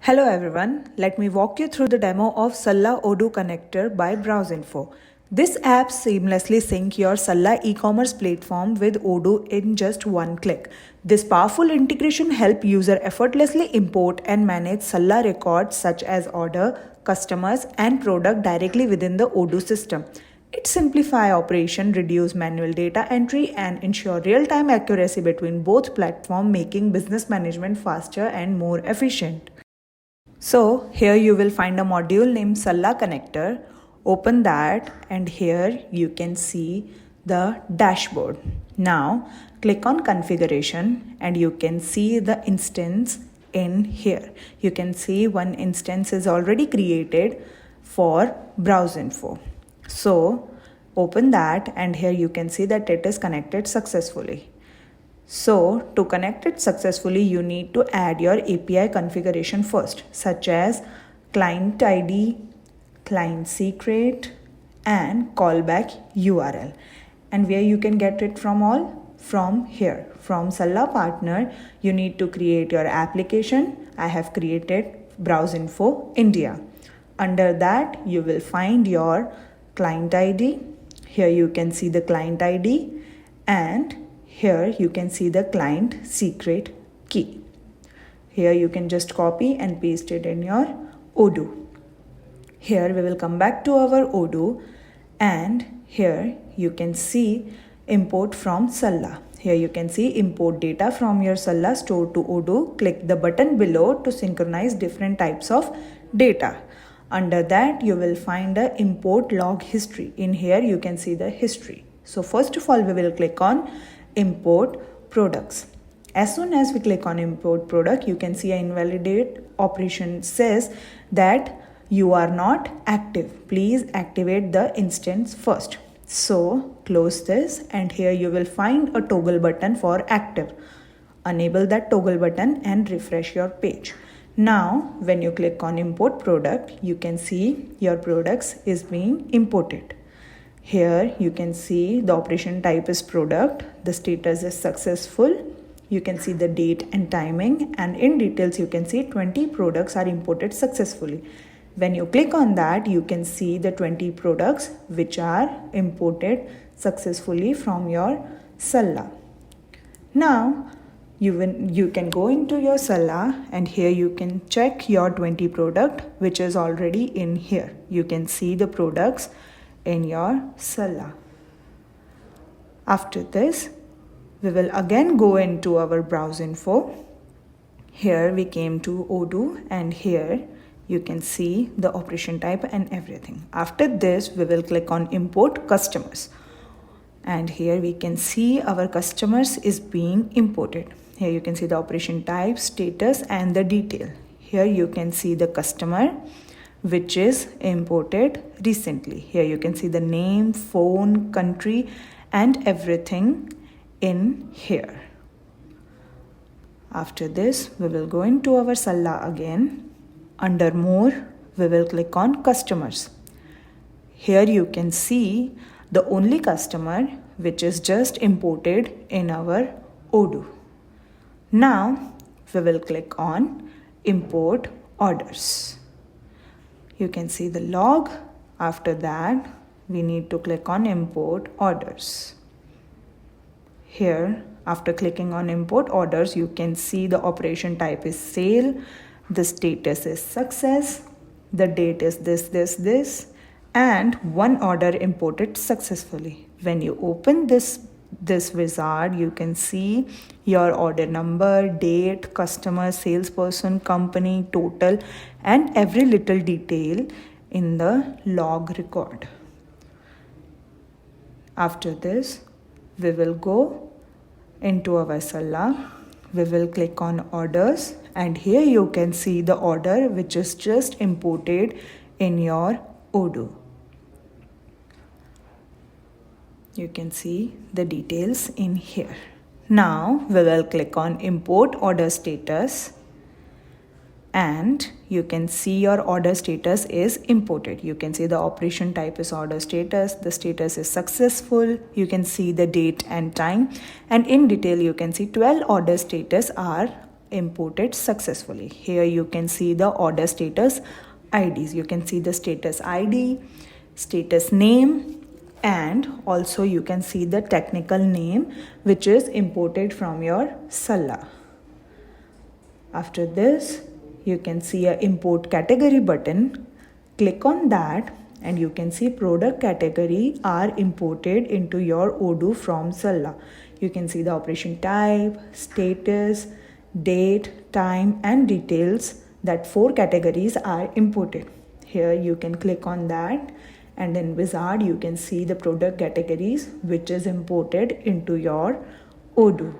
Hello everyone, let me walk you through the demo of Salla Odoo connector by BrowseInfo. This app seamlessly syncs your Salla e-commerce platform with Odoo in just one click. This powerful integration helps user effortlessly import and manage Salla records such as order, customers and product directly within the Odoo system. It simplifies operation, reduce manual data entry and ensure real-time accuracy between both platforms, making business management faster and more efficient. So here you will find a module named Salla connector. Open that and here you can see the dashboard. Now click on configuration and you can see the instance in here. You can see one instance is already created for BrowseInfo. So open that and here you can see that it is connected successfully. So to connect it successfully, you need to add your API configuration first, such as client ID, client secret, and callback URL. And where you can get it from all? From here. From Salla partner, you need to create your application. I have created BrowseInfo India. Under that, you will find your client ID. Here you can see the client ID and here you can see the client secret key. Here you can just copy and paste it in your Odoo. Here we will come back to our Odoo and here you can see import from Salla. Here you can see import data from your Salla store to Odoo. Click the button below to synchronize different types of data. Under that you will find the import log history. In here you can see the history. So first of all we will click on import products. As soon as we click on import product, you can see an invalidate operation says that you are not active. Please activate the instance first. So close this and here you will find a toggle button for active. Enable that toggle button and refresh your page. Now when you click on import product, you can see your products is being imported. Here you can see the operation type is product, the status is successful, you can see the date and timing, and in details you can see 20 products are imported successfully. When you click on that, you can see the 20 products which are imported successfully from your Salla. Now you can go into your Salla and here you can check your 20 product which is already in here. You can see the products in your Salla. After this, we will again go into our BrowseInfo. Here we came to Odoo and here you can see the operation type and everything. After this, we will click on import customers. And here we can see our customers is being imported. Here you can see the operation type, status and the detail. Here you can see the customer which is imported recently. Here you can see the name, phone, country and everything in here. After this, we will go into our Salla again. Under more, we will click on customers. Here you can see the only customer which is just imported in our Odoo. Now we will click on import orders. You can see the log. After that, we need to click on import orders. Here, after clicking on import orders, you can see the operation type is sale, the status is success, the date is this, and one order imported successfully. When you open this wizard, you can see your order number, date, customer, salesperson, company, total and every little detail in the log record. After this, we will go into our Salla. We will click on orders and here you can see the order which is just imported in your Odoo. You can see the details in here. Now we will click on import order status and you can see your order status is imported. You can see the operation type is order status, the status is successful, you can see the date and time and in detail you can see 12 order status are imported successfully. Here you can see the order status IDs. You can see the status ID, status name, and also you can see the technical name which is imported from your Salla. After this, you can see a import category button. Click on that and you can see product category are imported into your Odoo from Salla. You can see the operation type, status, date, time, and details. That 4 categories are imported. Here you can click on that and in wizard you can see the product categories which is imported into your Odoo.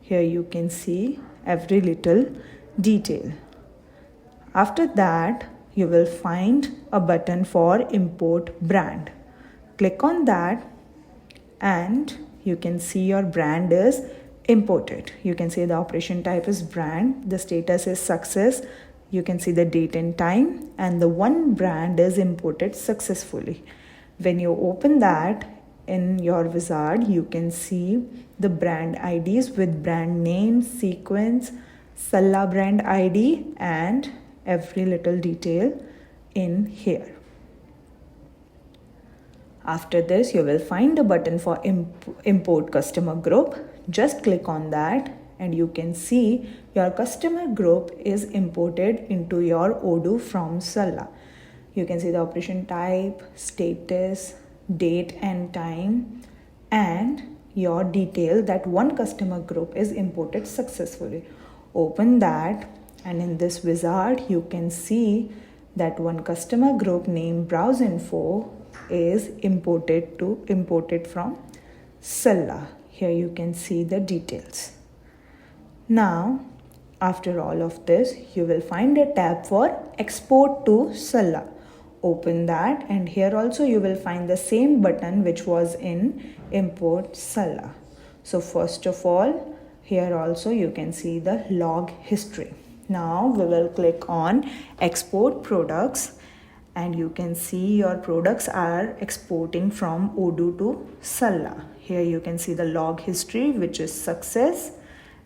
Here you can see every little detail. After that, you will find a button for import brand. Click on that and you can see your brand is imported. You can see the operation type is brand, the status is success. You can see the date and time, and the one brand is imported successfully. When you open that in your wizard, you can see the brand IDs with brand name, sequence, Salla brand ID, and every little detail in here. After this, you will find a button for import customer group. Just click on that and you can see your customer group is imported into your Odoo from Salla. You can see the operation type, status, date and time, and your detail that one customer group is imported successfully. Open that and in this wizard you can see that one customer group named BrowseInfo is imported from Salla. Here you can see the details. Now, after all of this, you will find a tab for export to Salla. Open that and here also you will find the same button which was in import Salla. So first of all, here also you can see the log history. Now we will click on export products and you can see your products are exporting from Odoo to Salla. Here you can see the log history which is success,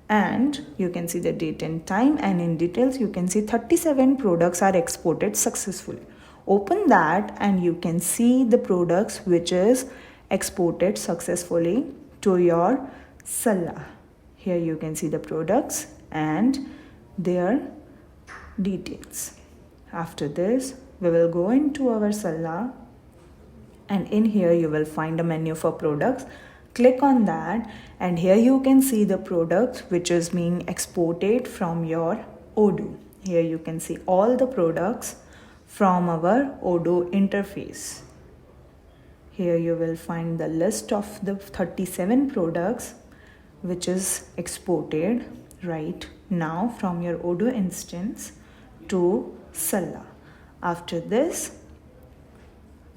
and you can see the date and time, and in details you can see 37 products are exported successfully. Open that and you can see the products which is exported successfully to your Salla. Here you can see the products and their details. After this, we will go into our Salla and in here you will find a menu for products. Click on that and here you can see the products which is being exported from your Odoo. Here you can see all the products from our Odoo interface. Here you will find the list of the 37 products which is exported right now from your Odoo instance to Salla. After this,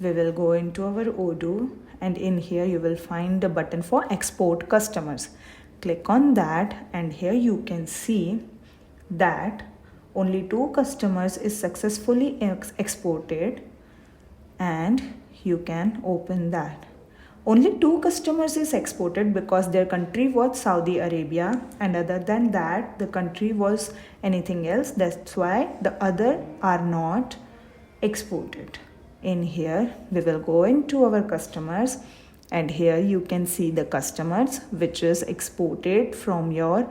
we will go into our Odoo and in here you will find the button for export customers. Click on that and here you can see that only 2 customers is successfully exported and you can open that. Only 2 customers is exported because their country was Saudi Arabia and other than that the country was anything else. That's why the other are not exported. In here we will go into our customers and here you can see the customers which is exported from your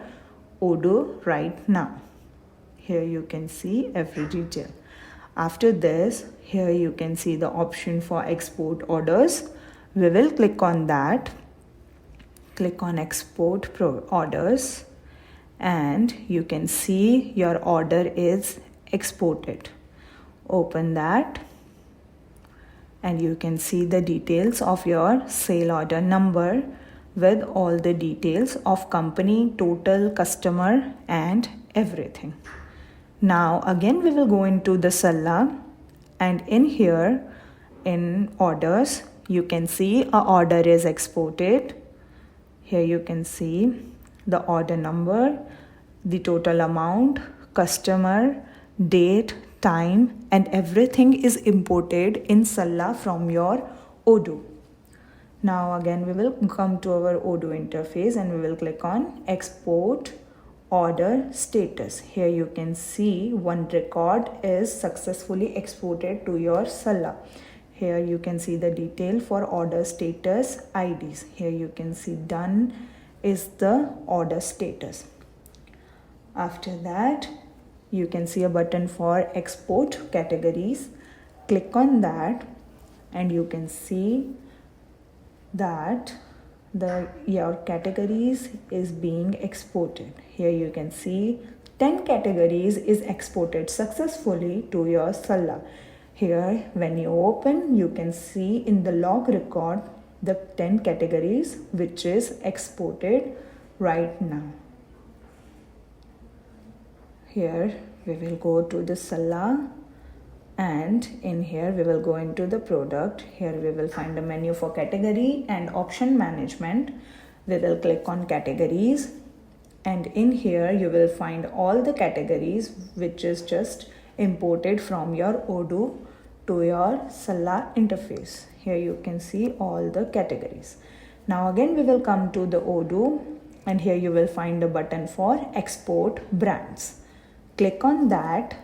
Odoo right now. Here you can see every detail. After this, here you can see the option for export orders. We will click on that. Click on export orders and you can see your order is exported. Open that and you can see the details of your sale order number with all the details of company, total, customer and everything. Now again we will go into the Salla and in here in orders you can see a order is exported. Here you can see the order number, the total amount, customer, date, time and everything is imported in Salla from your Odoo. Now again we will come to our Odoo interface and we will click on export order status. Here you can see one record is successfully exported to your Salla. Here you can see the detail for order status IDs. Here you can see done is the order status. After that, you can see a button for export categories. Click on that and you can see that your categories is being exported. Here you can see 10 categories is exported successfully to your Salla. Here when you open, you can see in the log record the 10 categories which is exported right now. Here we will go to the Salla and in here we will go into the product. Here we will find a menu for category and option management. We will click on categories and in here you will find all the categories which is just imported from your Odoo to your Salla interface. Here you can see all the categories. Now again we will come to the Odoo and here you will find a button for export brands. Click on that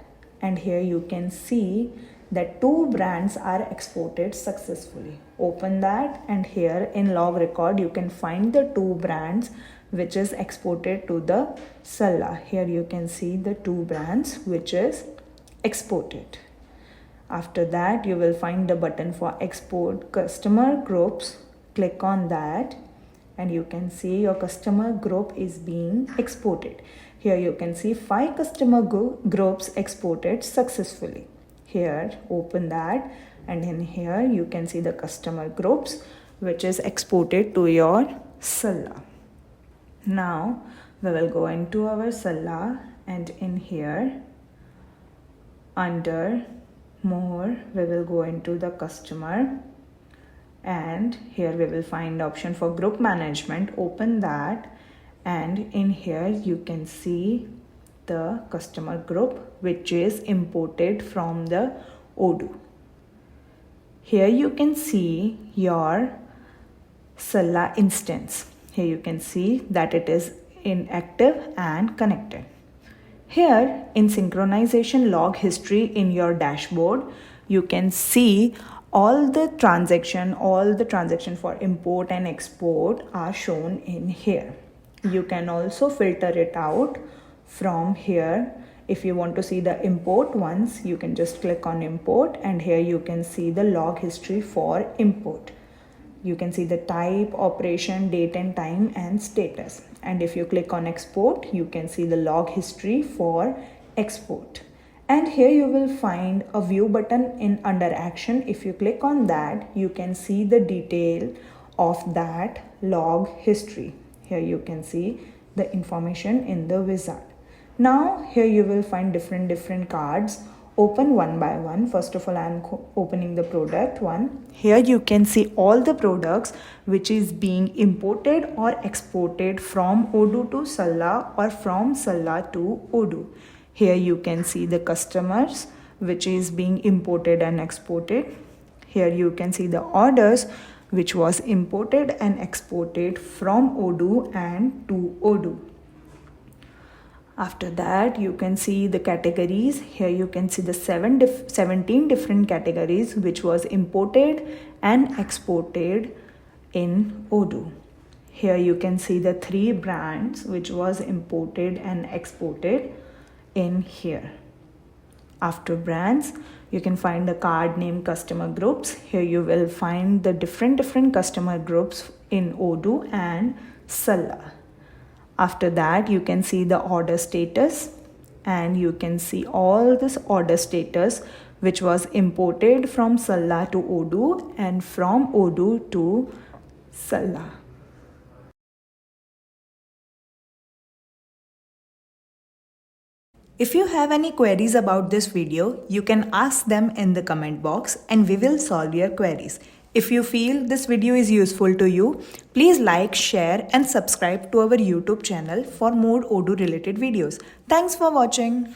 and here you can see that 2 brands are exported successfully. Open that and here in log record you can find the 2 brands which is exported to the Salla. Here you can see the 2 brands which is exported. After that you will find the button for export customer groups. Click on that and you can see your customer group is being exported. Here you can see 5 customer groups exported successfully. Here open that and in here you can see the customer groups which is exported to your Salla. Now we will go into our Salla and in here under more we will go into the customer and here we will find the option for group management. Open that and in here you can see the customer group which is imported from the Odoo. Here you can see your Salla instance. Here you can see that it is inactive and connected. Here in Synchronization log history in your dashboard, you can see all the transaction for import and export are shown in here. You can also filter it out from here. If you want to see the import ones, you can just click on import and here you can see the log history for import. You can see the type, operation, date and time and status. And if you click on export, you can see the log history for export. And here you will find a view button in under action. If you click on that, you can see the detail of that log history. Here you can see the information in the wizard. Now here you will find different cards. Open one by one. First of all, I am opening the product one. Here you can see all the products which is being imported or exported from Odoo to Salla or from Salla to Odoo. Here you can see the customers which is being imported and exported. Here you can see the orders which was imported and exported from Odoo and to Odoo. After that, you can see the categories. Here you can see the 17 different categories which was imported and exported in Odoo. Here you can see the 3 brands which was imported and exported in here. After brands, you can find the card name customer groups. Here you will find the different customer groups in Odoo and Salla. After that, you can see the order status and you can see all this order status which was imported from Salla to Odoo and from Odoo to Salla. If you have any queries about this video, you can ask them in the comment box and we will solve your queries. If you feel this video is useful to you, please like, share and subscribe to our YouTube channel for more Odoo related videos. Thanks for watching.